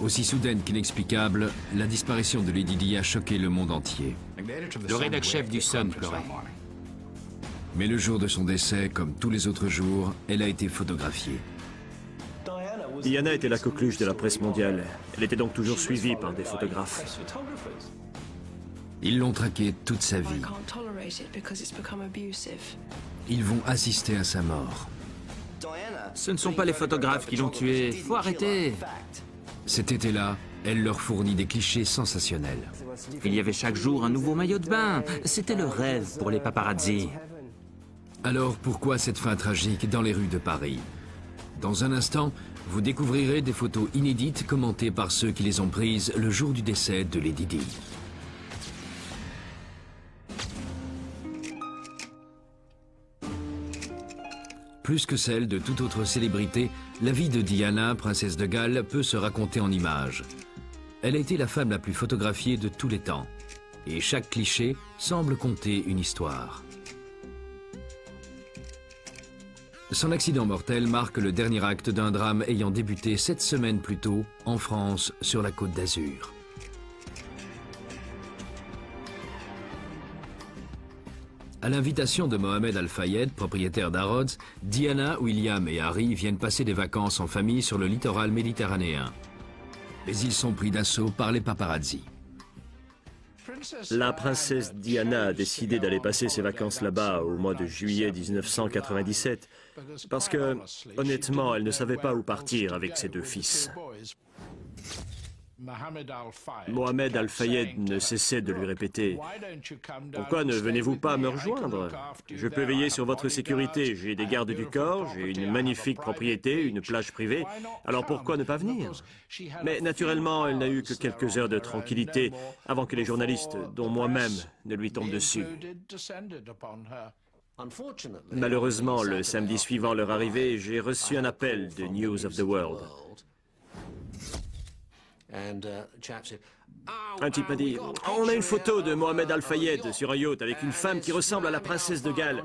Aussi soudaine qu'inexplicable, la disparition de Lady Di a choqué le monde entier. Le rédac-chef du Sun pleurait. Mais le jour de son décès, comme tous les autres jours, elle a été photographiée. Diana était la coqueluche de la presse mondiale. Elle était donc toujours suivie par des photographes. Ils l'ont traquée toute sa vie. Ils vont assister à sa mort. Ce ne sont pas les photographes qui l'ont tué. Faut arrêter. Cet été-là, elle leur fournit des clichés sensationnels. Il y avait chaque jour un nouveau maillot de bain. C'était le rêve pour les paparazzi. Alors pourquoi cette fin tragique dans les rues de Paris? Dans un instant, vous découvrirez des photos inédites commentées par ceux qui les ont prises le jour du décès de Lady Di. Plus que celle de toute autre célébrité, la vie de Diana, princesse de Galles, peut se raconter en images. Elle a été la femme la plus photographiée de tous les temps. Et chaque cliché semble conter une histoire. Son accident mortel marque le dernier acte d'un drame ayant débuté 7 semaines plus tôt en France, sur la Côte d'Azur. À l'invitation de Mohamed Al-Fayed, propriétaire d'Harrods, Diana, William et Harry viennent passer des vacances en famille sur le littoral méditerranéen. Mais ils sont pris d'assaut par les paparazzi. La princesse Diana a décidé d'aller passer ses vacances là-bas au mois de juillet 1997 parce que, honnêtement, elle ne savait pas où partir avec ses 2 fils. Mohamed Al-Fayed ne cessait de lui répéter « Pourquoi ne venez-vous pas me rejoindre? Je peux veiller sur votre sécurité, j'ai des gardes du corps, j'ai une magnifique propriété, une plage privée, alors pourquoi ne pas venir ?» Mais naturellement, elle n'a eu que quelques heures de tranquillité avant que les journalistes, dont moi-même, ne lui tombent dessus. Malheureusement, le samedi suivant leur arrivée, j'ai reçu un appel de News of the World. Un type m'a dit « On a une photo de Mohamed Al-Fayed sur un yacht avec une femme qui ressemble à la princesse de Galles. »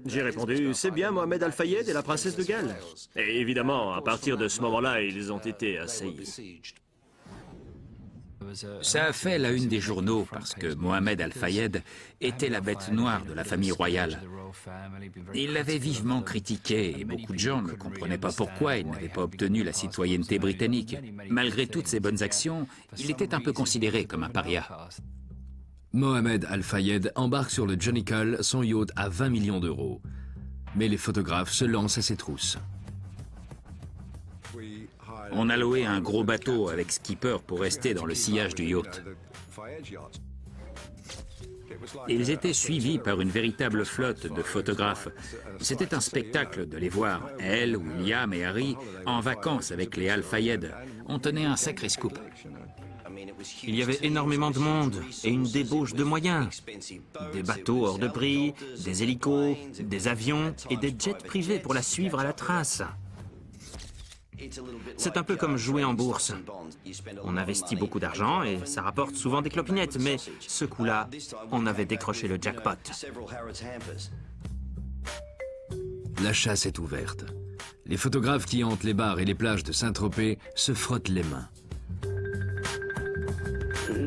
J'ai répondu « C'est bien Mohamed Al-Fayed et la princesse de Galles. » Et évidemment, à partir de ce moment-là, ils ont été assaillis. Ça a fait la une des journaux parce que Mohamed Al-Fayed était la bête noire de la famille royale. Il l'avait vivement critiqué et beaucoup de gens ne comprenaient pas pourquoi il n'avait pas obtenu la citoyenneté britannique. Malgré toutes ses bonnes actions, il était un peu considéré comme un paria. Mohamed Al-Fayed embarque sur le Johnny Cull, son yacht à 20 millions d'euros. Mais les photographes se lancent à ses trousses. On a loué un gros bateau avec skipper pour rester dans le sillage du yacht. Ils étaient suivis par une véritable flotte de photographes. C'était un spectacle de les voir, elle, William et Harry, en vacances avec les Al-Fayed. On tenait un sacré scoop. Il y avait énormément de monde et une débauche de moyens. Des bateaux hors de prix, des hélicos, des avions et des jets privés pour la suivre à la trace. C'est un peu comme jouer en bourse. On investit beaucoup d'argent et ça rapporte souvent des clopinettes, mais ce coup-là, on avait décroché le jackpot. La chasse est ouverte. Les photographes qui hantent les bars et les plages de Saint-Tropez se frottent les mains.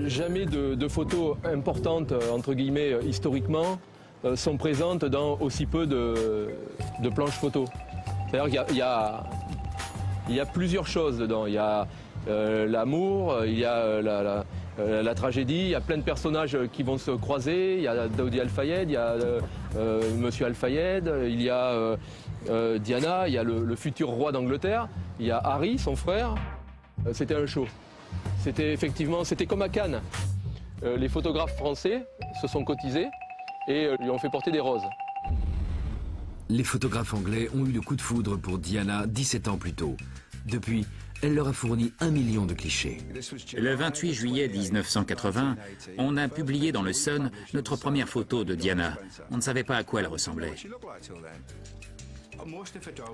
Jamais de photos importantes, entre guillemets, historiquement, sont présentes dans aussi peu de planches photos. C'est-à-dire qu'il y a plusieurs choses dedans. Il y a l'amour, il y a la tragédie, il y a plein de personnages qui vont se croiser. Il y a Daoudi Al-Fayed, il y a Monsieur Al-Fayed, il y a Diana, il y a le futur roi d'Angleterre, il y a Harry, son frère. C'était un show. C'était comme à Cannes. Les photographes français se sont cotisés et lui ont fait porter des roses. Les photographes anglais ont eu le coup de foudre pour Diana 17 ans plus tôt. Depuis, elle leur a fourni 1 million de clichés. Le 28 juillet 1980, on a publié dans le Sun notre première photo de Diana. On ne savait pas à quoi elle ressemblait.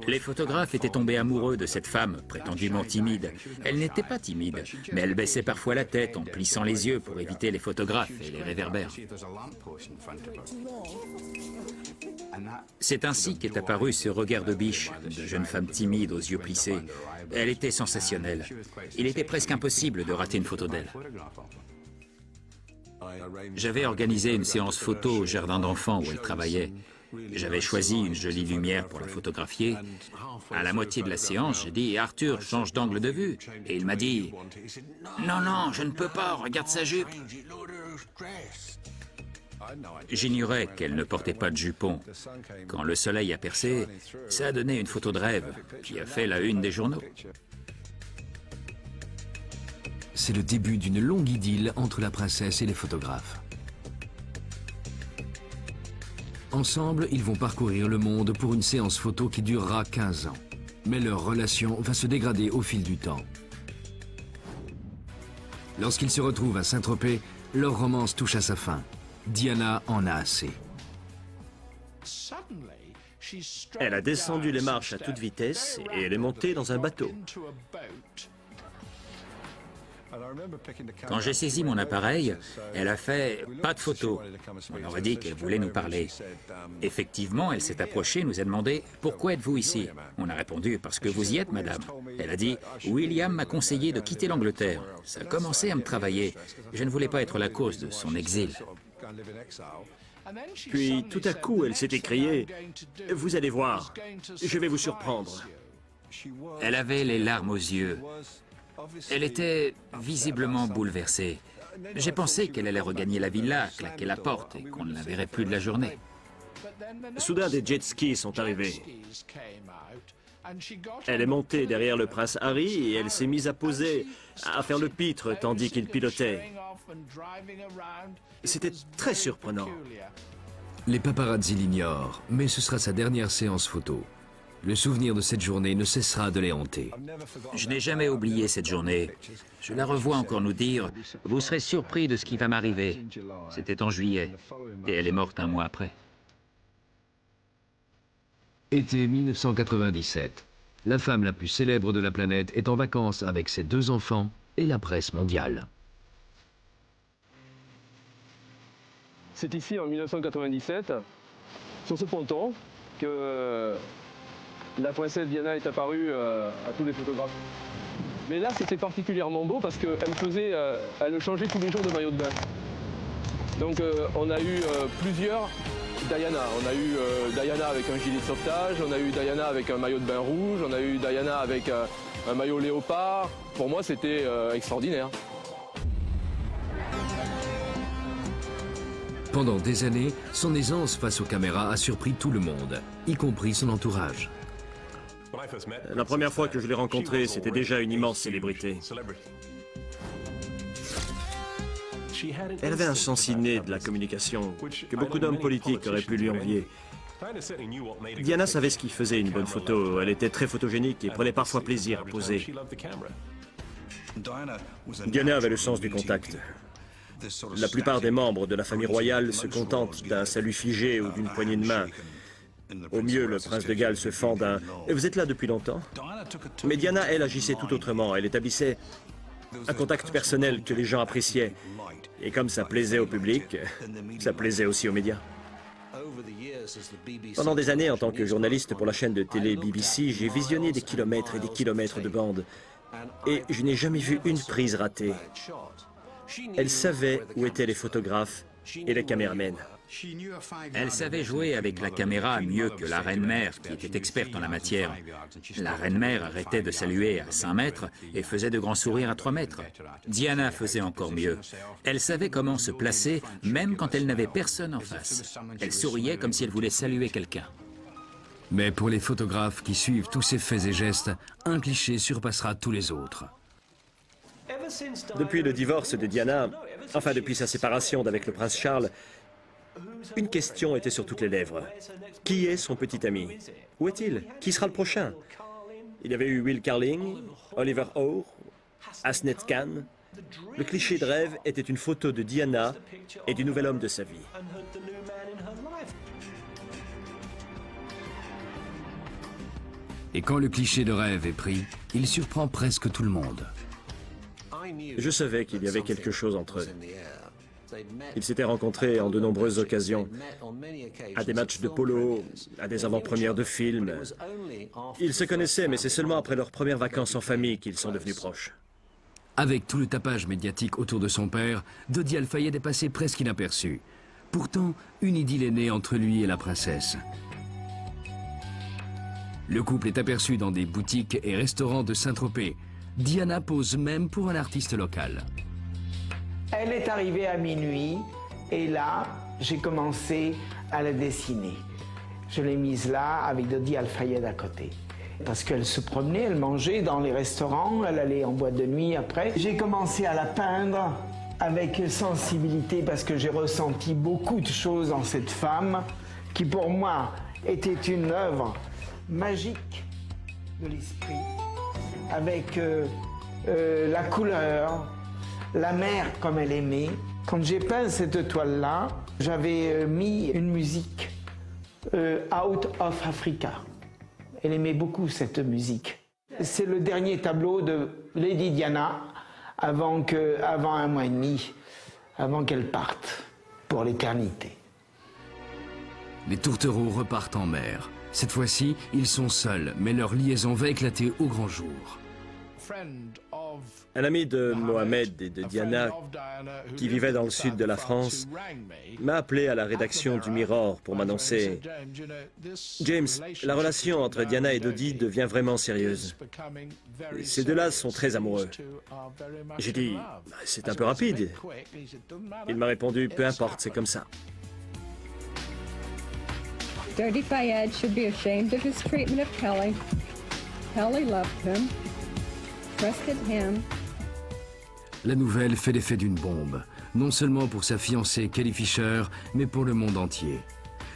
Les photographes étaient tombés amoureux de cette femme, prétendument timide. Elle n'était pas timide, mais elle baissait parfois la tête en plissant les yeux pour éviter les photographes et les réverbères. C'est ainsi qu'est apparu ce regard de biche, de jeune femme timide aux yeux plissés. Elle était sensationnelle. Il était presque impossible de rater une photo d'elle. J'avais organisé une séance photo au jardin d'enfants où elle travaillait. J'avais choisi une jolie lumière pour la photographier. À la moitié de la séance, j'ai dit « Arthur, change d'angle de vue ». Et il m'a dit « Non, non, je ne peux pas, regarde sa jupe ». J'ignorais qu'elle ne portait pas de jupon. Quand le soleil a percé, ça a donné une photo de rêve qui a fait la une des journaux. C'est le début d'une longue idylle entre la princesse et les photographes. Ensemble, ils vont parcourir le monde pour une séance photo qui durera 15 ans. Mais leur relation va se dégrader au fil du temps. Lorsqu'ils se retrouvent à Saint-Tropez, leur romance touche à sa fin. Diana en a assez. Elle a descendu les marches à toute vitesse et elle est montée dans un bateau. Quand j'ai saisi mon appareil, elle a fait « pas de photo ». On aurait dit qu'elle voulait nous parler. Effectivement, elle s'est approchée et nous a demandé « Pourquoi êtes-vous ici ?» On a répondu « Parce que vous y êtes, madame ». Elle a dit « William m'a conseillé de quitter l'Angleterre. Ça a commencé à me travailler. Je ne voulais pas être la cause de son exil. » Puis tout à coup, elle s'est écriée « Vous allez voir, je vais vous surprendre ». Elle avait les larmes aux yeux. Elle était visiblement bouleversée. J'ai pensé qu'elle allait regagner la villa, claquer la porte et qu'on ne la verrait plus de la journée. Soudain, des jet skis sont arrivés. Elle est montée derrière le prince Harry et elle s'est mise à poser, à faire le pitre tandis qu'il pilotait. C'était très surprenant. Les paparazzi l'ignorent, mais ce sera sa dernière séance photo. Le souvenir de cette journée ne cessera de les hanter. Je n'ai jamais oublié cette journée. Je la revois encore nous dire « Vous serez surpris de ce qui va m'arriver ». C'était en juillet, et elle est morte un mois après. Été 1997. La femme la plus célèbre de la planète est en vacances avec ses 2 enfants et la presse mondiale. C'est ici, en 1997, sur ce ponton, que la princesse Diana est apparue à tous les photographes. Mais là, c'était particulièrement beau parce elle changeait tous les jours de maillot de bain. Donc on a eu plusieurs Diana. On a eu Diana avec un gilet de sauvetage, on a eu Diana avec un maillot de bain rouge, on a eu Diana avec un maillot léopard. Pour moi, c'était extraordinaire. Pendant des années, son aisance face aux caméras a surpris tout le monde, y compris son entourage. La première fois que je l'ai rencontrée, c'était déjà une immense célébrité. Elle avait un sens inné de la communication que beaucoup d'hommes politiques auraient pu lui envier. Diana savait ce qui faisait une bonne photo. Elle était très photogénique et prenait parfois plaisir à poser. Diana avait le sens du contact. La plupart des membres de la famille royale se contentent d'un salut figé ou d'une poignée de main. Au mieux, le prince de Galles se fend d'un « Vous êtes là depuis longtemps ?» Mais Diana, elle, agissait tout autrement. Elle établissait un contact personnel que les gens appréciaient. Et comme ça plaisait au public, ça plaisait aussi aux médias. Pendant des années, en tant que journaliste pour la chaîne de télé BBC, j'ai visionné des kilomètres et des kilomètres de bandes. Et je n'ai jamais vu une prise ratée. Elle savait où étaient les photographes et les caméramens. Elle savait jouer avec la caméra mieux que la reine-mère, qui était experte en la matière. La reine-mère arrêtait de saluer à 5 mètres et faisait de grands sourires à 3 mètres. Diana faisait encore mieux. Elle savait comment se placer, même quand elle n'avait personne en face. Elle souriait comme si elle voulait saluer quelqu'un. Mais pour les photographes qui suivent tous ces faits et gestes, un cliché surpassera tous les autres. Depuis le divorce de Diana, enfin depuis sa séparation d'avec le prince Charles, une question était sur toutes les lèvres. Qui est son petit ami? Où est-il? Qui sera le prochain? Il y avait eu Will Carling, Oliver Howe, Asnet Khan. Le cliché de rêve était une photo de Diana et du nouvel homme de sa vie. Et quand le cliché de rêve est pris, il surprend presque tout le monde. Je savais qu'il y avait quelque chose entre eux. Ils s'étaient rencontrés en de nombreuses occasions, à des matchs de polo, à des avant-premières de films. Ils se connaissaient, mais c'est seulement après leurs premières vacances en famille qu'ils sont devenus proches. Avec tout le tapage médiatique autour de son père, Dodi Al-Fayed est passé presque inaperçu. Pourtant, une idylle est née entre lui et la princesse. Le couple est aperçu dans des boutiques et restaurants de Saint-Tropez. Diana pose même pour un artiste local. Elle est arrivée à minuit et là, j'ai commencé à la dessiner. Je l'ai mise là avec Dodi Al-Fayed à côté. Parce qu'elle se promenait, elle mangeait dans les restaurants, elle allait en boîte de nuit après. J'ai commencé à la peindre avec sensibilité parce que j'ai ressenti beaucoup de choses dans cette femme qui pour moi était une œuvre magique de l'esprit avec la couleur, la mer comme elle aimait. Quand j'ai peint cette toile-là, j'avais mis une musique Out of Africa. Elle aimait beaucoup cette musique. C'est le dernier tableau de Lady Diana avant un mois et demi, avant qu'elle parte pour l'éternité. Les tourtereaux repartent en mer. Cette fois-ci, ils sont seuls, mais leur liaison va éclater au grand jour. Un ami de Mohamed et de Diana, qui vivait dans le sud de la France, m'a appelé à la rédaction du Mirror pour m'annoncer « James, la relation entre Diana et Dodi devient vraiment sérieuse. Ces deux-là sont très amoureux. » J'ai dit « C'est un peu rapide. » Il m'a répondu « Peu importe, c'est comme ça. » Dodi Fayed should be ashamed of his treatment of Kelly. Kelly loved him, trusted him. La nouvelle fait l'effet d'une bombe, non seulement pour sa fiancée Kelly Fisher, mais pour le monde entier.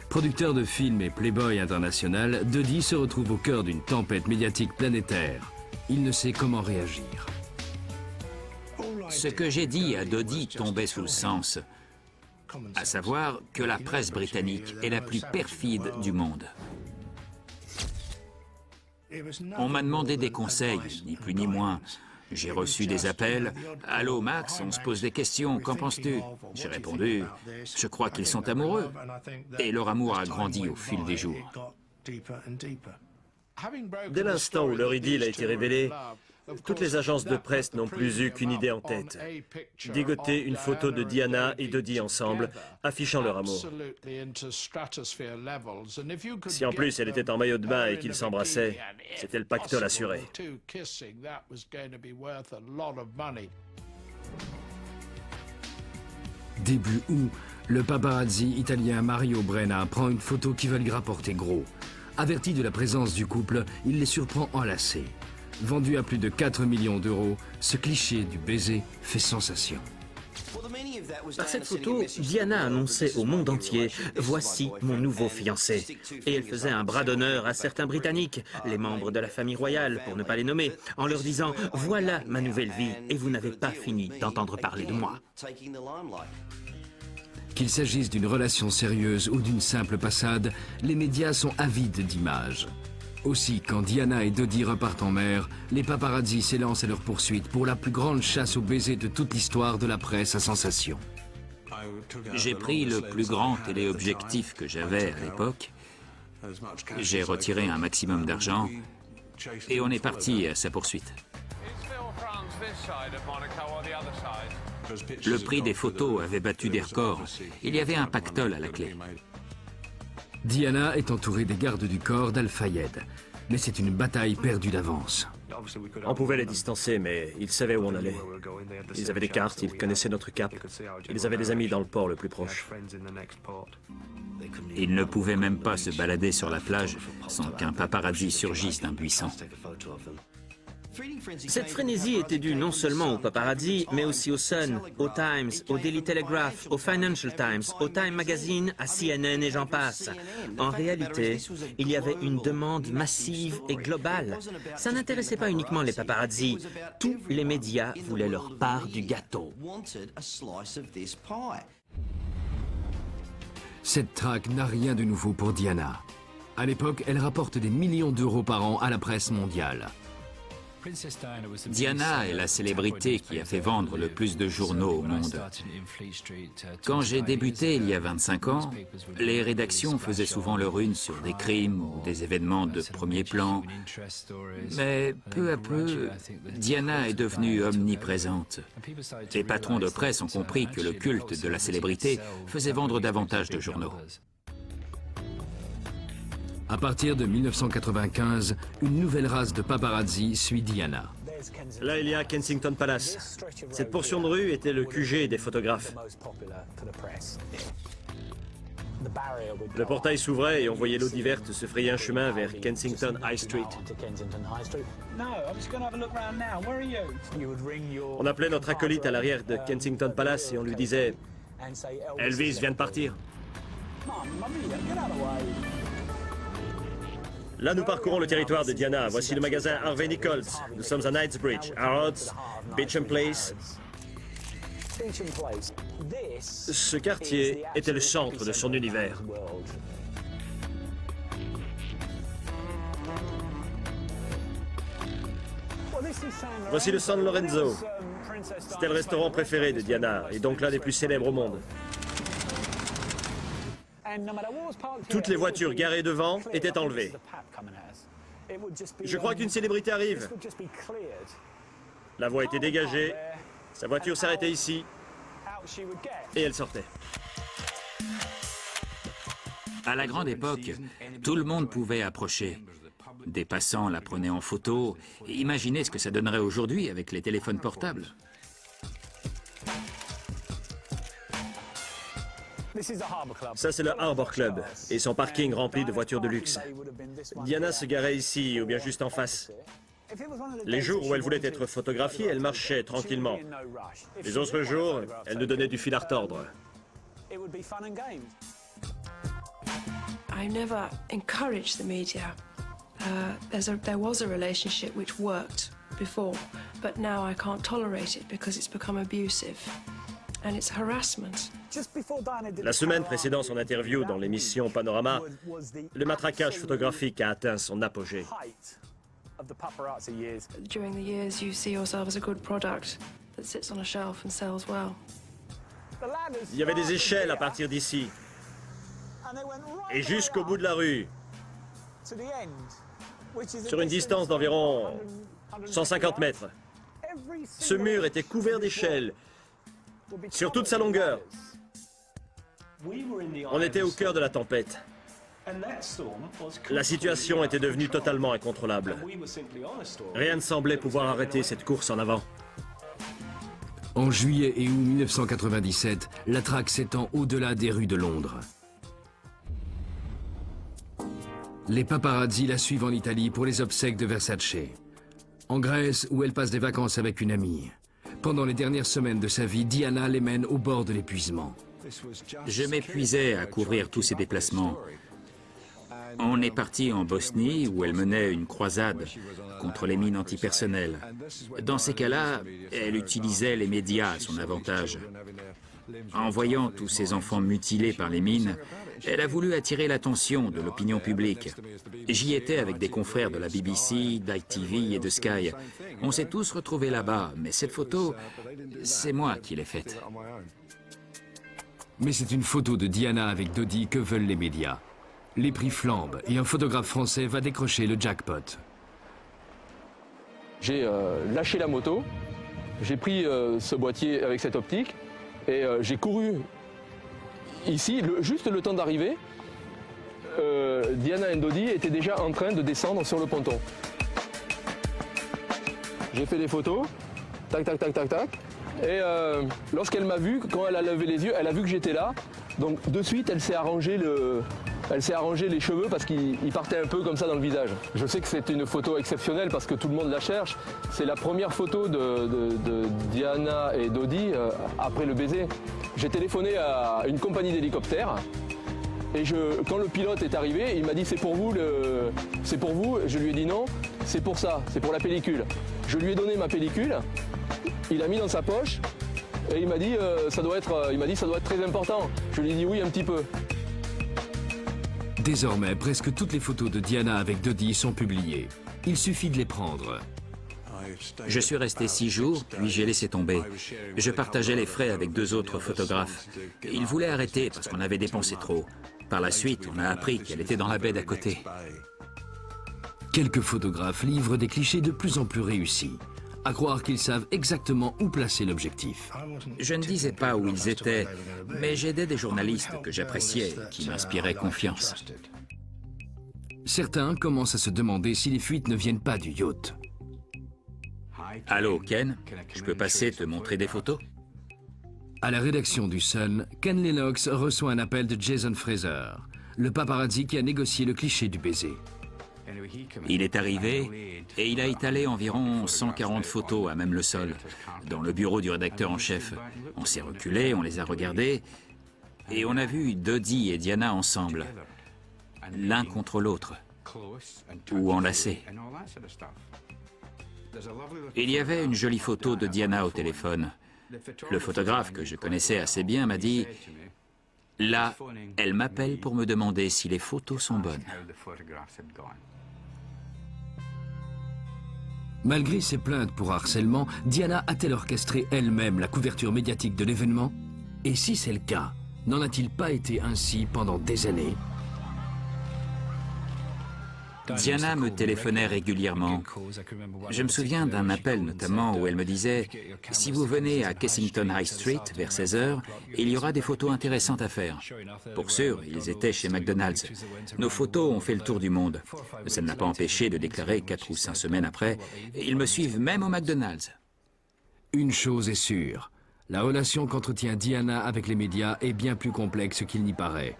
Producteur de films et playboy international, Dodi se retrouve au cœur d'une tempête médiatique planétaire. Il ne sait comment réagir. Ce que j'ai dit à Dodi tombait sous le sens, à savoir que la presse britannique est la plus perfide du monde. On m'a demandé des conseils, ni plus ni moins. J'ai reçu des appels. « Allô Max, on se pose des questions, qu'en penses-tu » J'ai répondu « Je crois qu'ils sont amoureux. » Et leur amour a grandi au fil des jours. Dès l'instant où leur idylle a été révélée, toutes les agences de presse n'ont plus eu qu'une idée en tête. Dégoter une photo de Diana et Dodi ensemble, affichant leur amour. Si en plus elle était en maillot de bain et qu'ils s'embrassaient, c'était le pactole assuré. Début août, le paparazzi italien Mario Brenna prend une photo qui va lui rapporter gros. Averti de la présence du couple, il les surprend enlacés. Vendu à plus de 4 millions d'euros, ce cliché du baiser fait sensation. Par cette photo, Diana annonçait au monde entier « Voici mon nouveau fiancé ». Et elle faisait un bras d'honneur à certains Britanniques, les membres de la famille royale, pour ne pas les nommer, en leur disant « Voilà ma nouvelle vie et vous n'avez pas fini d'entendre parler de moi ». Qu'il s'agisse d'une relation sérieuse ou d'une simple passade, les médias sont avides d'images. Aussi, quand Diana et Dodi repartent en mer, les paparazzi s'élancent à leur poursuite pour la plus grande chasse au baiser de toute l'histoire de la presse à sensation. J'ai pris le plus grand téléobjectif que j'avais à l'époque. J'ai retiré un maximum d'argent et on est parti à sa poursuite. Le prix des photos avait battu des records. Il y avait un pactole à la clé. Diana est entourée des gardes du corps d'Al-Fayed, mais c'est une bataille perdue d'avance. On pouvait les distancer, mais ils savaient où on allait. Ils avaient des cartes, ils connaissaient notre cap. Ils avaient des amis dans le port le plus proche. Ils ne pouvaient même pas se balader sur la plage sans qu'un paparazzi surgisse d'un buisson. Cette frénésie était due non seulement au paparazzi, mais aussi au Sun, au Times, au Daily Telegraph, au Financial Times, au Time Magazine, à CNN et j'en passe. En réalité, il y avait une demande massive et globale. Ça n'intéressait pas uniquement les paparazzi. Tous les médias voulaient leur part du gâteau. Cette traque n'a rien de nouveau pour Diana. À l'époque, elle rapporte des millions d'euros par an à la presse mondiale. Diana est la célébrité qui a fait vendre le plus de journaux au monde. Quand j'ai débuté il y a 25 ans, les rédactions faisaient souvent leur une sur des crimes ou des événements de premier plan. Mais peu à peu, Diana est devenue omniprésente. Les patrons de presse ont compris que le culte de la célébrité faisait vendre davantage de journaux. À partir de 1995, une nouvelle race de paparazzi suit Diana. Là, il y a Kensington Palace. Cette portion de rue était le QG des photographes. Le portail s'ouvrait et on voyait l'eau diverte se frayer un chemin vers Kensington High Street. On appelait notre acolyte à l'arrière de Kensington Palace et on lui disait « Elvis vient de partir ». Là, nous parcourons le territoire de Diana. Voici le magasin Harvey Nichols. Nous sommes à Knightsbridge, Harrods, Beecham Place. Ce quartier était le centre de son univers. Voici le San Lorenzo. C'était le restaurant préféré de Diana et donc l'un des plus célèbres au monde. Toutes les voitures garées devant étaient enlevées. Je crois qu'une célébrité arrive. La voie était dégagée, sa voiture s'arrêtait ici, et elle sortait. À la grande époque, tout le monde pouvait approcher. Des passants la prenaient en photo. Et imaginez ce que ça donnerait aujourd'hui avec les téléphones portables. Ça, c'est le Harbour Club et son parking rempli de voitures de luxe. Diana se garait ici ou bien juste en face. Les jours où elle voulait être photographiée, elle marchait tranquillement. Les autres jours, elle nous donnait du fil à retordre. I never encouraged the media. There was a relationship which worked before, but now I can't tolerate it because it's become abusive. And it's harassment. La semaine précédant son interview dans l'émission Panorama, le matraquage photographique a atteint son apogée. During the years, you see yourself as a good product that sits on a shelf and sells well. Il y avait des échelles à partir d'ici et jusqu'au bout de la rue, sur une distance d'environ 150 mètres. Ce mur était couvert d'échelles sur toute sa longueur. On était au cœur de la tempête. La situation était devenue totalement incontrôlable. Rien ne semblait pouvoir arrêter cette course en avant. En juillet et août 1997, la traque s'étend au-delà des rues de Londres. Les paparazzi la suivent en Italie pour les obsèques de Versace. En Grèce, où elle passe des vacances avec une amie. Pendant les dernières semaines de sa vie, Diana les mène au bord de l'épuisement. Je m'épuisais à couvrir tous ces déplacements. On est parti en Bosnie, où elle menait une croisade contre les mines antipersonnelles. Dans ces cas-là, elle utilisait les médias à son avantage. En voyant tous ces enfants mutilés par les mines, elle a voulu attirer l'attention de l'opinion publique. J'y étais avec des confrères de la BBC, d'ITV et de Sky. On s'est tous retrouvés là-bas, mais cette photo, c'est moi qui l'ai faite. Mais c'est une photo de Diana avec Dodi que veulent les médias. Les prix flambent et un photographe français va décrocher le jackpot. J'ai lâché la moto, j'ai pris ce boîtier avec cette optique et j'ai couru ici, juste le temps d'arriver. Diana et Dodi étaient déjà en train de descendre sur le ponton. J'ai fait des photos, tac, tac, tac, tac, tac. Et lorsqu'elle m'a vu, quand elle a levé les yeux, elle a vu que j'étais là. Donc de suite, elle s'est arrangé les cheveux parce qu'ils partaient un peu comme ça dans le visage. Je sais que c'est une photo exceptionnelle parce que tout le monde la cherche. C'est la première photo de Diana et Dodi après le baiser. J'ai téléphoné à une compagnie d'hélicoptères et quand le pilote est arrivé, il m'a dit c'est pour vous. Je lui ai dit non, c'est pour ça, c'est pour la pellicule. Je lui ai donné ma pellicule, il a mis dans sa poche et il m'a dit ça doit être très important. Je lui ai dit oui un petit peu. Désormais, presque toutes les photos de Diana avec Dodie sont publiées. Il suffit de les prendre. Je suis resté 6 jours, puis j'ai laissé tomber. Je partageais les frais avec 2 autres photographes. Ils voulaient arrêter parce qu'on avait dépensé trop. Par la suite, on a appris qu'elle était dans la baie d'à côté. Quelques photographes livrent des clichés de plus en plus réussis. À croire qu'ils savent exactement où placer l'objectif. Je ne disais pas où ils étaient, mais j'aidais des journalistes que j'appréciais et qui m'inspiraient confiance. Certains commencent à se demander si les fuites ne viennent pas du yacht. Allô, Ken, je peux passer te montrer des photos? À la rédaction du Sun, Ken Lennox reçoit un appel de Jason Fraser, le paparazzi qui a négocié le cliché du baiser. Il est arrivé et il a étalé environ 140 photos à même le sol, dans le bureau du rédacteur en chef. On s'est reculé, on les a regardées, et on a vu Dodie et Diana ensemble, l'un contre l'autre, ou enlacés. Il y avait une jolie photo de Diana au téléphone. Le photographe que je connaissais assez bien m'a dit « Là, elle m'appelle pour me demander si les photos sont bonnes. » Malgré ses plaintes pour harcèlement, Diana a-t-elle orchestré elle-même la couverture médiatique de l'événement? Et si c'est le cas, n'en a-t-il pas été ainsi pendant des années? Diana me téléphonait régulièrement. Je me souviens d'un appel notamment où elle me disait « Si vous venez à Kensington High Street vers 16h, il y aura des photos intéressantes à faire. » Pour sûr, ils étaient chez McDonald's. Nos photos ont fait le tour du monde. Ça ne m'a pas empêché de déclarer 4 ou 5 semaines après « Ils me suivent même au McDonald's. » Une chose est sûre, la relation qu'entretient Diana avec les médias est bien plus complexe qu'il n'y paraît.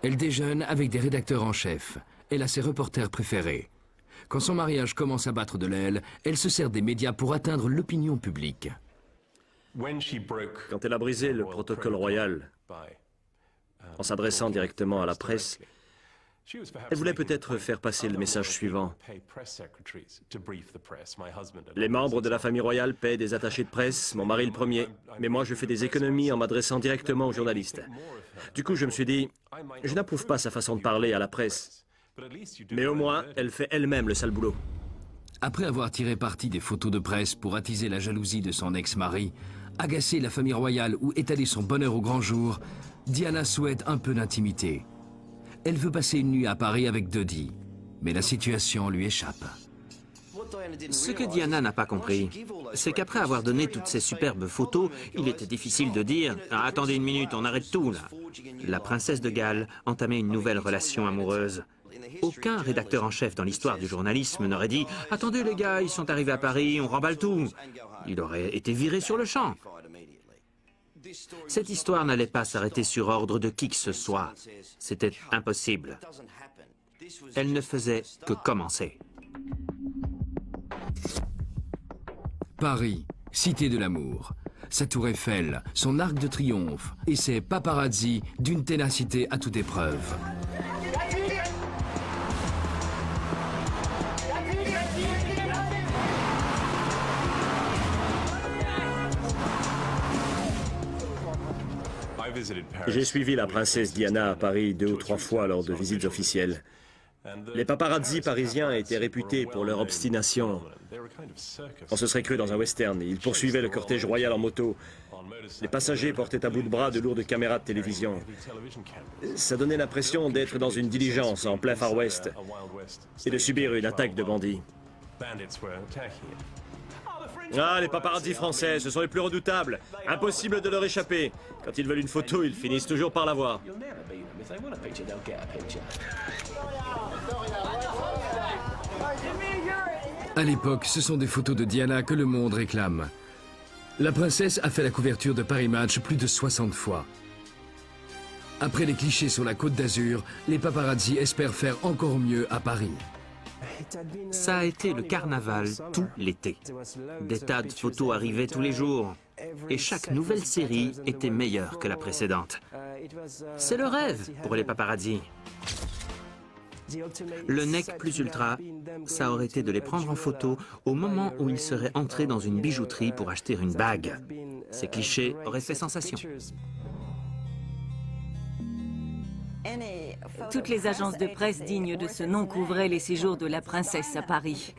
Elle déjeune avec des rédacteurs en chef. Elle a ses reporters préférés. Quand son mariage commence à battre de l'aile, elle se sert des médias pour atteindre l'opinion publique. Quand elle a brisé le protocole royal en s'adressant directement à la presse, elle voulait peut-être faire passer le message suivant. Les membres de la famille royale paient des attachés de presse, mon mari le premier, mais moi je fais des économies en m'adressant directement aux journalistes. Du coup, je me suis dit, je n'approuve pas sa façon de parler à la presse. Mais au moins, elle fait elle-même le sale boulot. Après avoir tiré parti des photos de presse pour attiser la jalousie de son ex-mari, agacer la famille royale ou étaler son bonheur au grand jour, Diana souhaite un peu d'intimité. Elle veut passer une nuit à Paris avec Dodie, mais la situation lui échappe. Ce que Diana n'a pas compris, c'est qu'après avoir donné toutes ces superbes photos, il était difficile de dire « Ah, attendez une minute, on arrête tout, là !» La princesse de Galles entamait une nouvelle relation amoureuse. Aucun rédacteur en chef dans l'histoire du journalisme n'aurait dit « Attendez les gars, ils sont arrivés à Paris, on remballe tout !» Il aurait été viré sur le champ. Cette histoire n'allait pas s'arrêter sur ordre de qui que ce soit. C'était impossible. Elle ne faisait que commencer. Paris, cité de l'amour. Sa tour Eiffel, son arc de triomphe et ses paparazzi d'une ténacité à toute épreuve. J'ai suivi la princesse Diana à Paris 2 ou 3 fois lors de visites officielles. Les paparazzi parisiens étaient réputés pour leur obstination. On se serait cru dans un western. Ils poursuivaient le cortège royal en moto. Les passagers portaient à bout de bras de lourdes caméras de télévision. Ça donnait l'impression d'être dans une diligence en plein Far West et de subir une attaque de bandits. Ah, les paparazzi français, ce sont les plus redoutables. Impossible de leur échapper. Quand ils veulent une photo, ils finissent toujours par l'avoir. À l'époque, ce sont des photos de Diana que le monde réclame. La princesse a fait la couverture de Paris Match plus de 60 fois. Après les clichés sur la Côte d'Azur, les paparazzi espèrent faire encore mieux à Paris. Ça a été le carnaval tout l'été. Des tas de photos arrivaient tous les jours. Et chaque nouvelle série était meilleure que la précédente. C'est le rêve pour les paparazzi. Le nec plus ultra, ça aurait été de les prendre en photo au moment où ils seraient entrés dans une bijouterie pour acheter une bague. Ces clichés auraient fait sensation. Toutes les agences de presse dignes de ce nom couvraient les séjours de la princesse à Paris.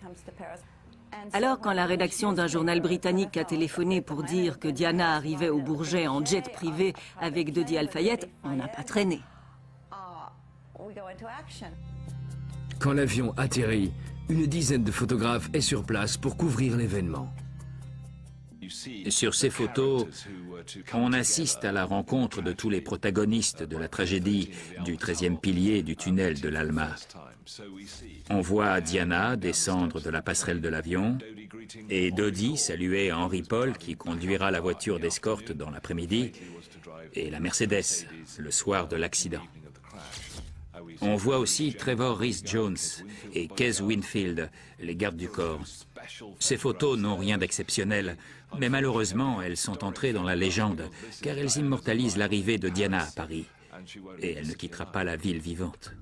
Alors, quand la rédaction d'un journal britannique a téléphoné pour dire que Diana arrivait au Bourget en jet privé avec Dodi Al-Fayed, on n'a pas traîné. Quand l'avion atterrit, une dizaine de photographes est sur place pour couvrir l'événement. Sur ces photos, on assiste à la rencontre de tous les protagonistes de la tragédie du 13e pilier du tunnel de l'Alma. On voit Diana descendre de la passerelle de l'avion et Dodi saluer Henry Paul qui conduira la voiture d'escorte dans l'après-midi et la Mercedes le soir de l'accident. On voit aussi Trevor Rhys-Jones et Kez Winfield, les gardes du corps. Ces photos n'ont rien d'exceptionnel, mais malheureusement, elles sont entrées dans la légende, car elles immortalisent l'arrivée de Diana à Paris. Et elle ne quittera pas la ville vivante.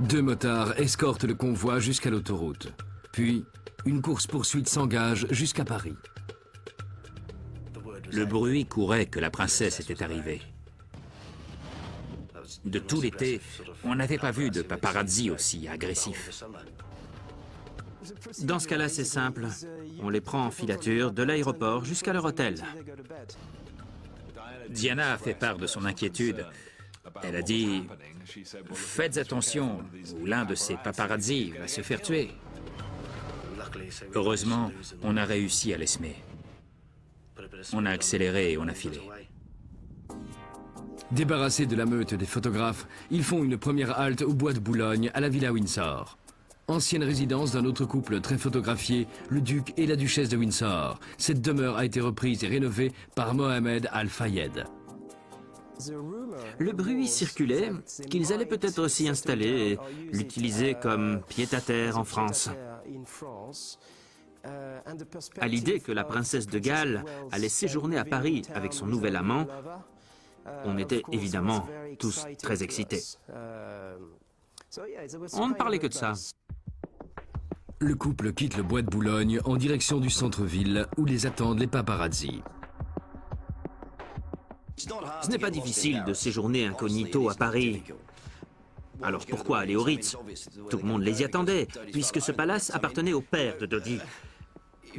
2 motards escortent le convoi jusqu'à l'autoroute. Puis, une course-poursuite s'engage jusqu'à Paris. Le bruit courait que la princesse était arrivée. De tout l'été, on n'avait pas vu de paparazzi aussi agressif. Dans ce cas-là, c'est simple. On les prend en filature de l'aéroport jusqu'à leur hôtel. Diana a fait part de son inquiétude. Elle a dit « Faites attention, ou l'un de ces paparazzi va se faire tuer. » Heureusement, on a réussi à l'esmer. On a accéléré et on a filé. Débarrassés de la meute des photographes, ils font une première halte au bois de Boulogne, à la Villa Windsor. Ancienne résidence d'un autre couple très photographié, le duc et la duchesse de Windsor. Cette demeure a été reprise et rénovée par Mohamed Al-Fayed. Le bruit circulait qu'ils allaient peut-être s'y installer et l'utiliser comme pied-à-terre en France. À l'idée que la princesse de Galles allait séjourner à Paris avec son nouvel amant, on était évidemment tous très excités. On ne parlait que de ça. Le couple quitte le bois de Boulogne en direction du centre-ville où les attendent les paparazzi. Ce n'est pas difficile de séjourner incognito à Paris. Alors pourquoi aller au Ritz? Tout le monde les y attendait, puisque ce palace appartenait au père de Dodi.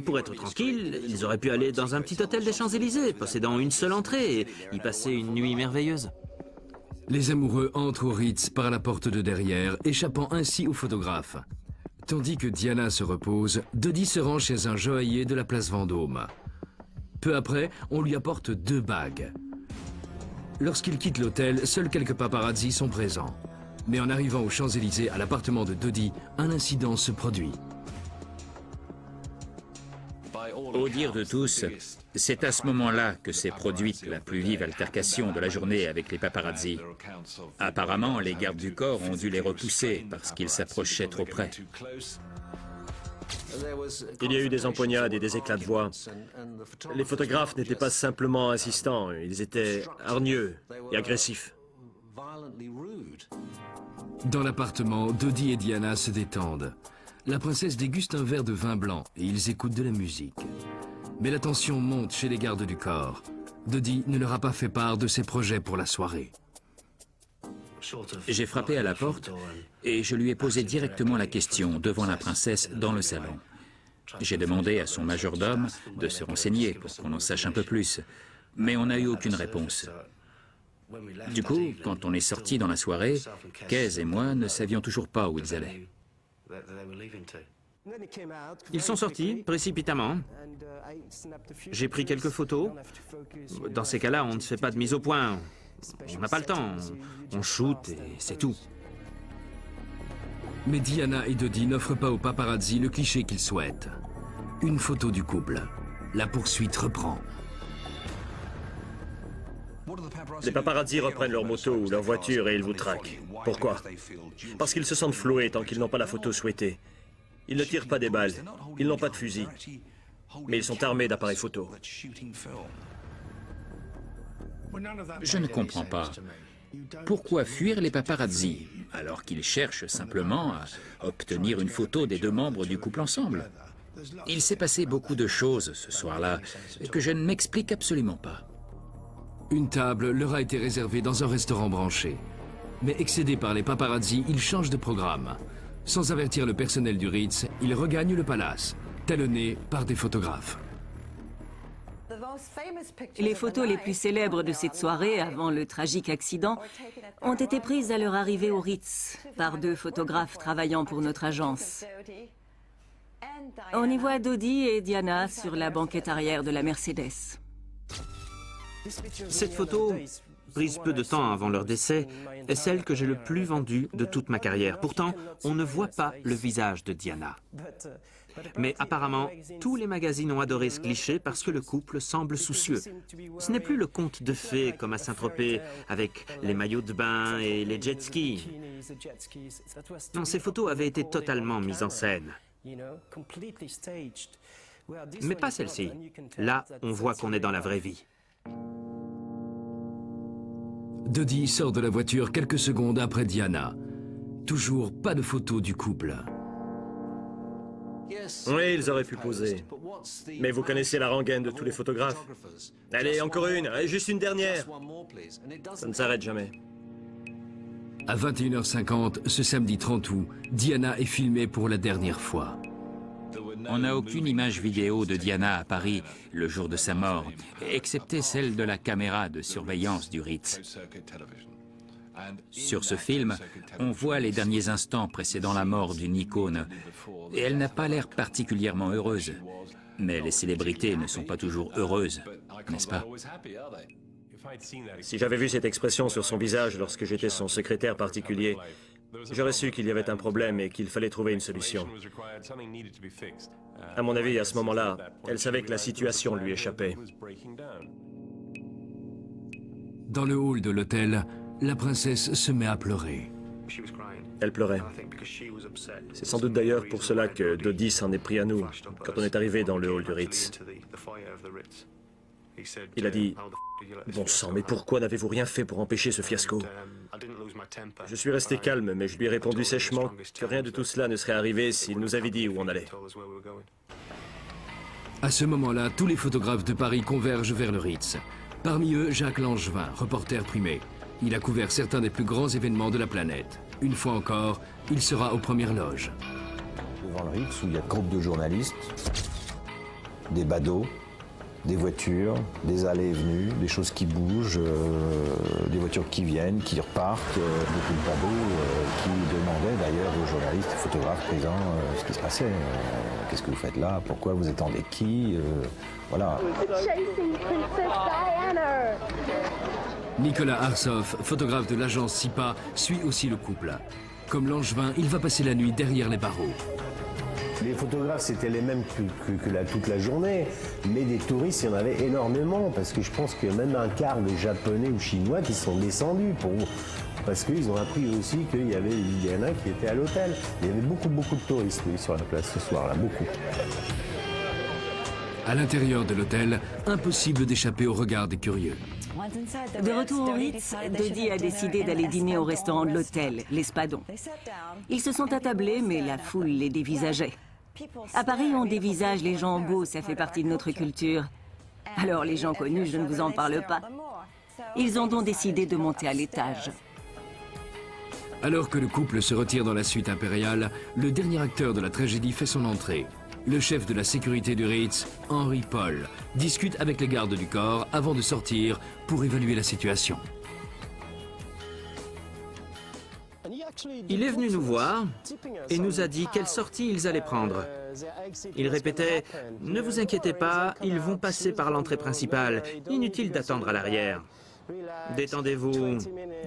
Pour être tranquille, ils auraient pu aller dans un petit hôtel des Champs-Élysées, possédant une seule entrée, et y passer une nuit merveilleuse. Les amoureux entrent au Ritz par la porte de derrière, échappant ainsi aux photographes. Tandis que Diana se repose, Dodi se rend chez un joaillier de la place Vendôme. Peu après, on lui apporte 2 bagues. Lorsqu'il quitte l'hôtel, seuls quelques paparazzi sont présents. Mais en arrivant aux Champs-Élysées, à l'appartement de Dodi, un incident se produit. Au dire de tous, c'est à ce moment-là que s'est produite la plus vive altercation de la journée avec les paparazzi. Apparemment, les gardes du corps ont dû les repousser parce qu'ils s'approchaient trop près. Il y a eu des empoignades et des éclats de voix. Les photographes n'étaient pas simplement insistants, ils étaient hargneux et agressifs. Dans l'appartement, Dodi et Diana se détendent. La princesse déguste un verre de vin blanc et ils écoutent de la musique. Mais la tension monte chez les gardes du corps. Dodi ne leur a pas fait part de ses projets pour la soirée. J'ai frappé à la porte et je lui ai posé directement la question devant la princesse dans le salon. J'ai demandé à son majordome de se renseigner pour qu'on en sache un peu plus, mais on n'a eu aucune réponse. Du coup, quand on est sortis dans la soirée, Kez et moi ne savions toujours pas où ils allaient. Ils sont sortis précipitamment. J'ai pris quelques photos. Dans ces cas-là, on ne se fait pas de mise au point. On n'a pas le temps. On shoot et c'est tout. Mais Diana et Dodi n'offrent pas aux paparazzi le cliché qu'ils souhaitent. Une photo du couple. La poursuite reprend. Les paparazzi reprennent leur moto ou leur voiture et ils vous traquent. Pourquoi? Parce qu'ils se sentent floués tant qu'ils n'ont pas la photo souhaitée. Ils ne tirent pas des balles, ils n'ont pas de fusil, mais ils sont armés d'appareils photo. Je ne comprends pas. Pourquoi fuir les paparazzi alors qu'ils cherchent simplement à obtenir une photo des 2 membres du couple ensemble? Il s'est passé beaucoup de choses ce soir-là que je ne m'explique absolument pas. Une table leur a été réservée dans un restaurant branché. Mais excédés par les paparazzi, ils changent de programme. Sans avertir le personnel du Ritz, ils regagnent le palace, talonnés par des photographes. Les photos les plus célèbres de cette soirée, avant le tragique accident, ont été prises à leur arrivée au Ritz par 2 photographes travaillant pour notre agence. On y voit Dodi et Diana sur la banquette arrière de la Mercedes. Cette photo, prise peu de temps avant leur décès, est celle que j'ai le plus vendue de toute ma carrière. Pourtant, on ne voit pas le visage de Diana. Mais apparemment, tous les magazines ont adoré ce cliché parce que le couple semble soucieux. Ce n'est plus le conte de fées comme à Saint-Tropez, avec les maillots de bain et les jet skis. Non, ces photos avaient été totalement mises en scène. Mais pas celle-ci. Là, on voit qu'on est dans la vraie vie. Dodi sort de la voiture quelques secondes après Diana. Toujours pas de photo du couple. Oui, ils auraient pu poser. Mais vous connaissez la rengaine de tous les photographes. Allez, encore une, allez, juste une dernière. Ça ne s'arrête jamais. À 21h50, ce samedi 30 août, Diana est filmée pour la dernière fois. On n'a aucune image vidéo de Diana à Paris le jour de sa mort, excepté celle de la caméra de surveillance du Ritz. Sur ce film, on voit les derniers instants précédant la mort d'une icône, et elle n'a pas l'air particulièrement heureuse. Mais les célébrités ne sont pas toujours heureuses, n'est-ce pas? Si j'avais vu cette expression sur son visage lorsque j'étais son secrétaire particulier, j'aurais su qu'il y avait un problème et qu'il fallait trouver une solution. À mon avis, à ce moment-là, elle savait que la situation lui échappait. Dans le hall de l'hôtel, la princesse se met à pleurer. Elle pleurait. C'est sans doute d'ailleurs pour cela que Dodi s'en est pris à nous quand on est arrivé dans le hall du Ritz. Il a dit « Bon sang, mais pourquoi n'avez-vous rien fait pour empêcher ce fiasco ?» Je suis resté calme, mais je lui ai répondu sèchement que rien de tout cela ne serait arrivé s'il nous avait dit où on allait. À ce moment-là, tous les photographes de Paris convergent vers le Ritz. Parmi eux, Jacques Langevin, reporter primé. Il a couvert certains des plus grands événements de la planète. Une fois encore, il sera aux premières loges. Devant le Ritz, où il y a un groupe de journalistes, des badauds, des voitures, des allées et venues, des choses qui bougent, des voitures qui viennent, qui repartent, beaucoup de badauds qui demandaient d'ailleurs aux journalistes et photographes présents ce qui se passait. Qu'est-ce que vous faites là? Pourquoi vous attendez qui? Voilà. Nicolas Arsoff, photographe de l'agence SIPA, suit aussi le couple. Comme Langevin, il va passer la nuit derrière les barreaux. Les photographes, c'était les mêmes que toute la journée, mais des touristes, il y en avait énormément, parce que je pense qu'il y a même un quart de Japonais ou Chinois qui sont descendus, parce qu'ils ont appris aussi qu'il y avait Diana qui était à l'hôtel. Il y avait beaucoup de touristes sur la place ce soir-là, beaucoup. À l'intérieur de l'hôtel, impossible d'échapper au regard des curieux. De retour au Ritz, Dodi a décidé d'aller dîner au restaurant de l'hôtel, l'Espadon. Ils se sont attablés, mais la foule les dévisageait. À Paris, on dévisage les gens beaux, ça fait partie de notre culture. Alors les gens connus, je ne vous en parle pas. Ils ont donc décidé de monter à l'étage. Alors que le couple se retire dans la suite impériale, le dernier acteur de la tragédie fait son entrée. Le chef de la sécurité du Ritz, Henri Paul, discute avec les gardes du corps avant de sortir pour évaluer la situation. Il est venu nous voir et nous a dit quelle sortie ils allaient prendre. Il répétait « Ne vous inquiétez pas, ils vont passer par l'entrée principale. Inutile d'attendre à l'arrière. Détendez-vous.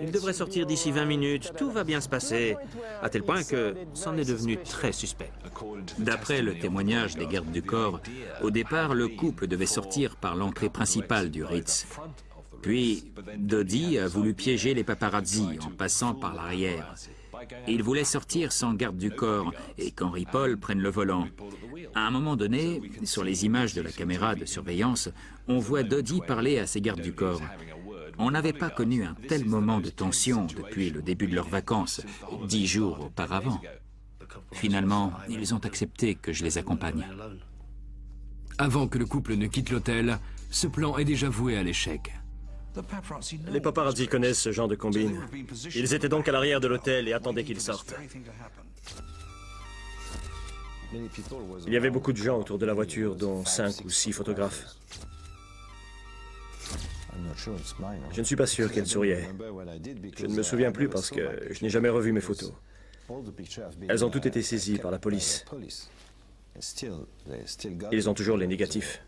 Ils devraient sortir d'ici 20 minutes. Tout va bien se passer. » À tel point que c'en est devenu très suspect. D'après le témoignage des gardes du corps, au départ, le couple devait sortir par l'entrée principale du Ritz. Puis, Dodi a voulu piéger les paparazzi en passant par l'arrière. Il voulait sortir sans garde du corps et qu'Henri Paul prenne le volant. À un moment donné, sur les images de la caméra de surveillance, on voit Dodi parler à ses gardes du corps. On n'avait pas connu un tel moment de tension depuis le début de leurs vacances, 10 jours auparavant. Finalement, ils ont accepté que je les accompagne. Avant que le couple ne quitte l'hôtel, ce plan est déjà voué à l'échec. Les paparazzi connaissent ce genre de combine. Ils étaient donc à l'arrière de l'hôtel et attendaient qu'ils sortent. Il y avait beaucoup de gens autour de la voiture, dont 5 ou 6 photographes. Je ne suis pas sûr qu'elle souriait. Je ne me souviens plus parce que je n'ai jamais revu mes photos. Elles ont toutes été saisies par la police. Ils ont toujours les négatifs.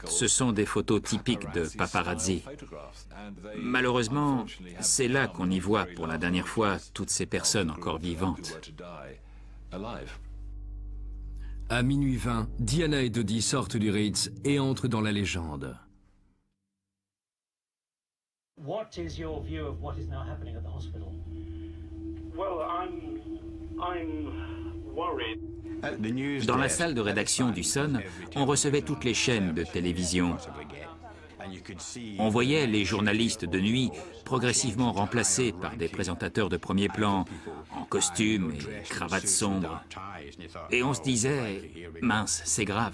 Ce sont des photos typiques de paparazzi. Malheureusement, c'est là qu'on y voit pour la dernière fois toutes ces personnes encore vivantes. À minuit 20, Diana et Dodi sortent du Ritz et entrent dans la légende. What is your view of what is now happening at the hospital? Well, I'm worried. Dans la salle de rédaction du Sun, on recevait toutes les chaînes de télévision. On voyait les journalistes de nuit progressivement remplacés par des présentateurs de premier plan, en costume et cravate sombre. Et on se disait, mince, c'est grave.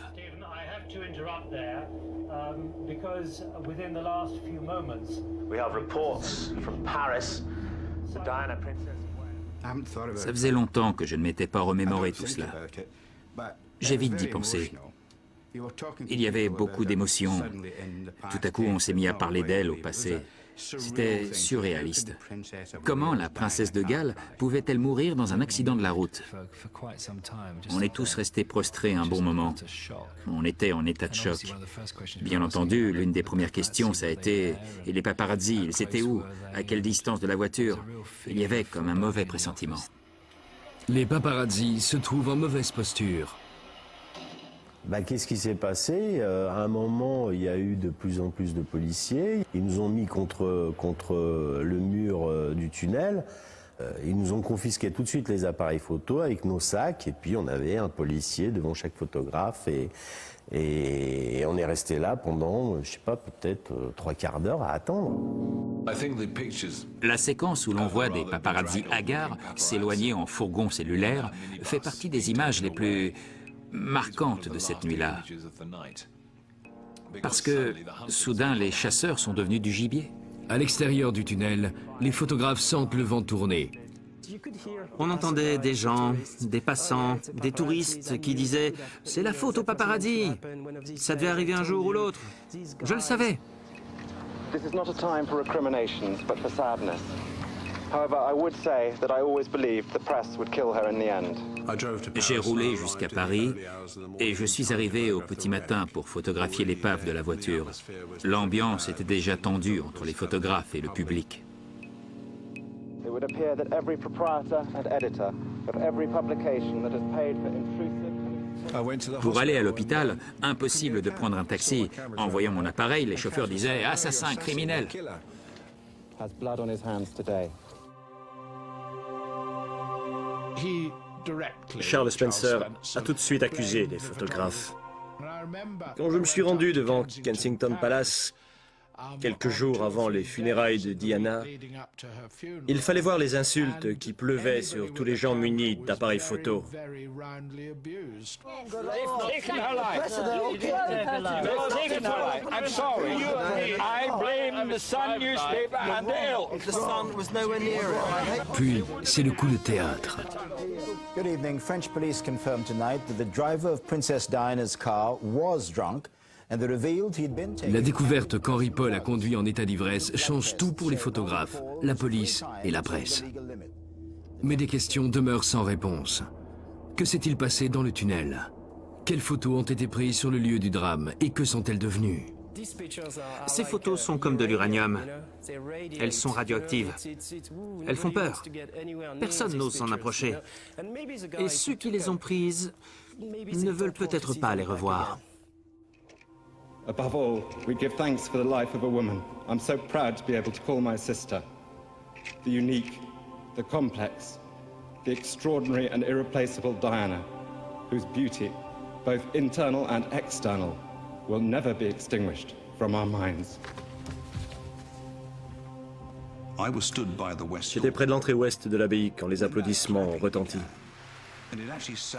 Ça faisait longtemps que je ne m'étais pas remémoré tout cela. J'évite d'y penser. Il y avait beaucoup d'émotions. Tout à coup, on s'est mis à parler d'elle au passé. C'était surréaliste. Comment la princesse de Galles pouvait-elle mourir dans un accident de la route? On est tous restés prostrés un bon moment. On était en état de choc. Bien entendu, l'une des premières questions, ça a été « Et les paparazzi, ils étaient où? À quelle distance de la voiture ?» Il y avait comme un mauvais pressentiment. Les paparazzi se trouvent en mauvaise posture. Qu'est-ce qui s'est passé? À un moment, il y a eu de plus en plus de policiers. Ils nous ont mis contre le mur du tunnel. Ils nous ont confisqué tout de suite les appareils photo avec nos sacs. Et puis, on avait un policier devant chaque photographe. Et on est resté là pendant, je sais pas, peut-être 3/4 d'heure à attendre. La séquence où l'on voit des paparazzi hagards s'éloigner en fourgon cellulaire fait partie des images les plus marquante de cette nuit-là. Parce que, soudain, les chasseurs sont devenus du gibier. À l'extérieur du tunnel, les photographes sentent le vent tourner. On entendait des gens, des passants, des touristes qui disaient « C'est la faute aux paparazzi. Ça devait arriver un jour ou l'autre. Je le savais. » This is not a time for recriminations, but for sadness. However, I would say that I always believed the press would kill her in the end. J'ai roulé jusqu'à Paris et je suis arrivé au petit matin pour photographier l'épave de la voiture. L'ambiance était déjà tendue entre les photographes et le public. It would appear that every proprietor and editor of every publication that has paid for intrusive... Pour aller à l'hôpital, impossible de prendre un taxi. En voyant mon appareil, les chauffeurs disaient « Assassin, criminel ». Has blood on his hands today. Charles Spencer a tout de suite accusé les photographes. Quand je me suis rendu devant Kensington Palace, quelques jours avant les funérailles de Diana, il fallait voir les insultes qui pleuvaient sur tous les gens munis d'appareils photo. Puis, c'est le coup de théâtre. Good evening. French police confirmed tonight that the driver of Princess Diana's car was drunk. La découverte qu'Henri Paul a conduit en état d'ivresse change tout pour les photographes, la police et la presse. Mais des questions demeurent sans réponse. Que s'est-il passé dans le tunnel? Quelles photos ont été prises sur le lieu du drame et que sont-elles devenues? Ces photos sont comme de l'uranium. Elles sont radioactives. Elles font peur. Personne n'ose s'en approcher. Et ceux qui les ont prises ne veulent peut-être pas les revoir. Above all, we give thanks for the life of a woman. I'm so proud to be able to call my sister. The unique, the complex, the extraordinary and irreplaceable Diana, whose beauty, both internal and external, will never be extinguished from our minds. J'étais près de l'entrée ouest de l'abbaye quand les applaudissements ont retenti.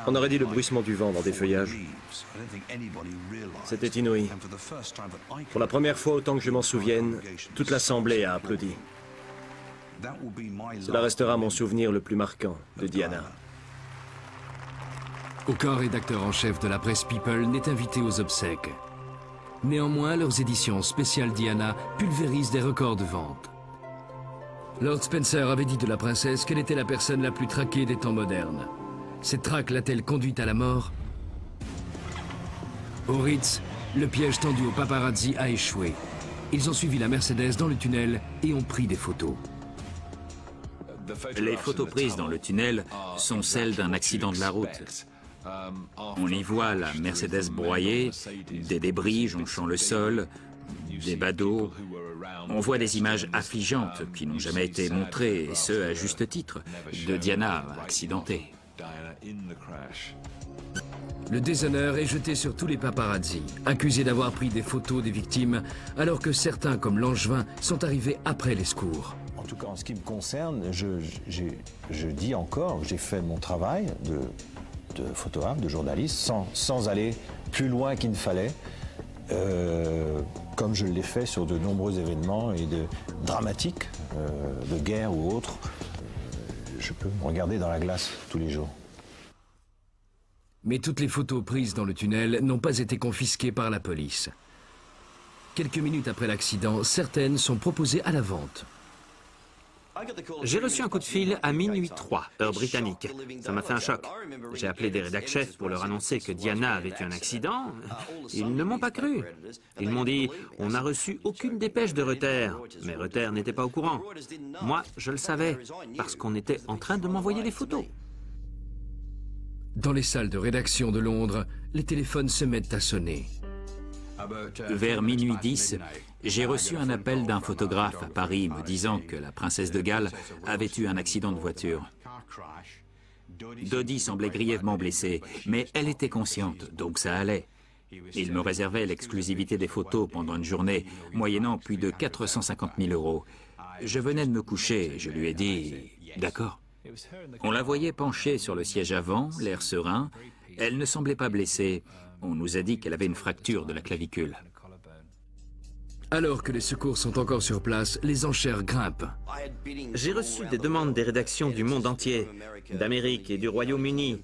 On aurait dit le bruissement du vent dans des feuillages. C'était inouï. Pour la première fois, autant que je m'en souvienne, toute l'Assemblée a applaudi. Cela restera mon souvenir le plus marquant de Diana. Aucun rédacteur en chef de la presse People n'est invité aux obsèques. Néanmoins, leurs éditions spéciales Diana pulvérisent des records de vente. Lord Spencer avait dit de la princesse qu'elle était la personne la plus traquée des temps modernes. Cette traque l'a-t-elle conduite à la mort? Au Ritz, le piège tendu aux paparazzi a échoué. Ils ont suivi la Mercedes dans le tunnel et ont pris des photos. Les photos prises dans le tunnel sont celles d'un accident de la route. On y voit la Mercedes broyée, des débris jonchant le sol, des badauds. On voit des images affligeantes qui n'ont jamais été montrées, et ce, à juste titre, de Diana accidentée. Le déshonneur est jeté sur tous les paparazzi, accusés d'avoir pris des photos des victimes, alors que certains, comme Langevin, sont arrivés après les secours. En tout cas, en ce qui me concerne, je dis encore que j'ai fait mon travail de photographe, de journaliste, sans aller plus loin qu'il ne fallait, comme je l'ai fait sur de nombreux événements dramatiques, de guerre ou autres. Je peux me regarder dans la glace tous les jours. Mais toutes les photos prises dans le tunnel n'ont pas été confisquées par la police. Quelques minutes après l'accident, certaines sont proposées à la vente. J'ai reçu un coup de fil à minuit 3, heure britannique. Ça m'a fait un choc. J'ai appelé des rédacs chefs pour leur annoncer que Diana avait eu un accident. Ils ne m'ont pas cru. Ils m'ont dit « On n'a reçu aucune dépêche de Reuters ». Mais Reuters n'était pas au courant. Moi, je le savais, parce qu'on était en train de m'envoyer les photos. Dans les salles de rédaction de Londres, les téléphones se mettent à sonner. Vers minuit 10, j'ai reçu un appel d'un photographe à Paris me disant que la princesse de Galles avait eu un accident de voiture. Dodie semblait grièvement blessée, mais elle était consciente, donc ça allait. Il me réservait l'exclusivité des photos pendant une journée, moyennant plus de 450 000 €. Je venais de me coucher et je lui ai dit « D'accord ». On la voyait penchée sur le siège avant, l'air serein. Elle ne semblait pas blessée. On nous a dit qu'elle avait une fracture de la clavicule. Alors que les secours sont encore sur place, les enchères grimpent. J'ai reçu des demandes des rédactions du monde entier, d'Amérique et du Royaume-Uni.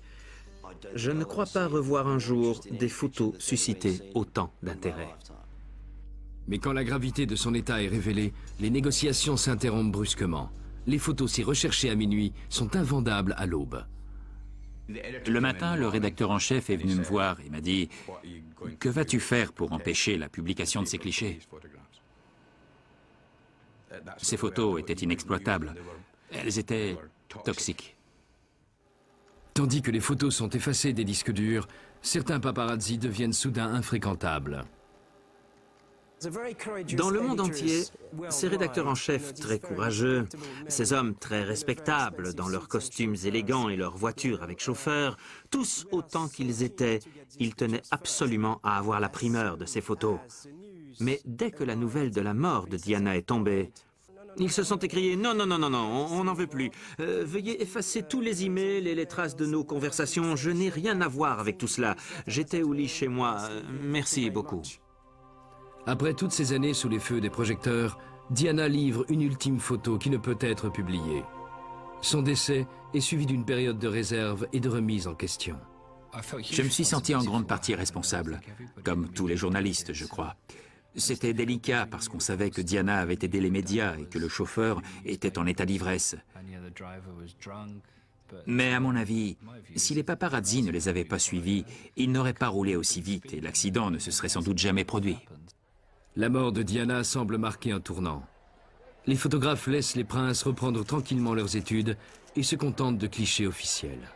Je ne crois pas revoir un jour des photos susciter autant d'intérêt. Mais quand la gravité de son état est révélée, les négociations s'interrompent brusquement. Les photos si recherchées à minuit sont invendables à l'aube. Le matin, le rédacteur en chef est venu me voir et m'a dit « Que vas-tu faire pour empêcher la publication de ces clichés ?» Ces photos étaient inexploitables. Elles étaient toxiques. Tandis que les photos sont effacées des disques durs, certains paparazzi deviennent soudain infréquentables. Dans le monde entier, ces rédacteurs en chef très courageux, ces hommes très respectables dans leurs costumes élégants et leurs voitures avec chauffeur, tous autant qu'ils étaient, ils tenaient absolument à avoir la primeur de ces photos. Mais dès que la nouvelle de la mort de Diana est tombée, ils se sont écriés « Non, non, non, non, non, on n'en veut plus. Veuillez effacer tous les emails et les traces de nos conversations. Je n'ai rien à voir avec tout cela. J'étais au lit chez moi. Merci beaucoup. » Après toutes ces années sous les feux des projecteurs, Diana livre une ultime photo qui ne peut être publiée. Son décès est suivi d'une période de réserve et de remise en question. Je me suis senti en grande partie responsable, comme tous les journalistes, je crois. C'était délicat parce qu'on savait que Diana avait aidé les médias et que le chauffeur était en état d'ivresse. Mais à mon avis, si les paparazzi ne les avaient pas suivis, ils n'auraient pas roulé aussi vite et l'accident ne se serait sans doute jamais produit. La mort de Diana semble marquer un tournant. Les photographes laissent les princes reprendre tranquillement leurs études et se contentent de clichés officiels.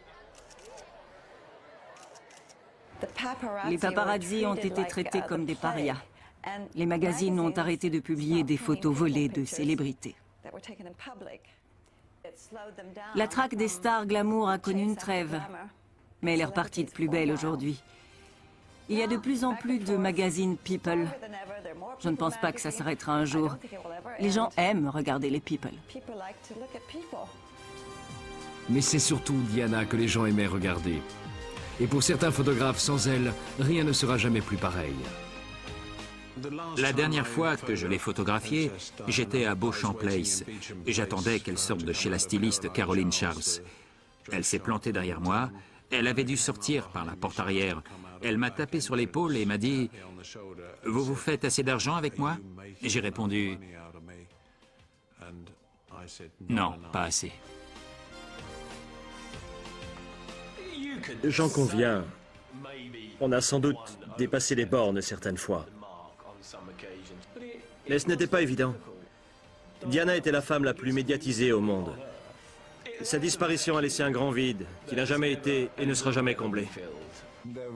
Les paparazzi ont été traités comme des parias. Les magazines ont arrêté de publier des photos volées de célébrités. La traque des stars glamour a connu une trêve, mais elle est repartie de plus belle aujourd'hui. Il y a de plus en plus de magazines People. Je ne pense pas que ça s'arrêtera un jour. Les gens aiment regarder les People. Mais c'est surtout Diana que les gens aimaient regarder. Et pour certains photographes, sans elle, rien ne sera jamais plus pareil. La dernière fois que je l'ai photographiée, j'étais à Beauchamp Place. J'attendais qu'elle sorte de chez la styliste Caroline Charles. Elle s'est plantée derrière moi. Elle avait dû sortir par la porte arrière. Elle m'a tapé sur l'épaule et m'a dit « Vous vous faites assez d'argent avec moi ?» J'ai répondu « Non, pas assez. » J'en conviens. On a sans doute dépassé les bornes certaines fois. Mais ce n'était pas évident. Diana était la femme la plus médiatisée au monde. Sa disparition a laissé un grand vide qui n'a jamais été et ne sera jamais comblé.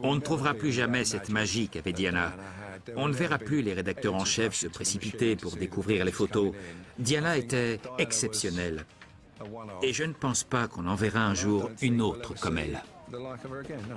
On ne trouvera plus jamais cette magie qu'avait Diana. On ne verra plus les rédacteurs en chef se précipiter pour découvrir les photos. Diana était exceptionnelle. Et je ne pense pas qu'on en verra un jour une autre comme elle. the like of her again, no.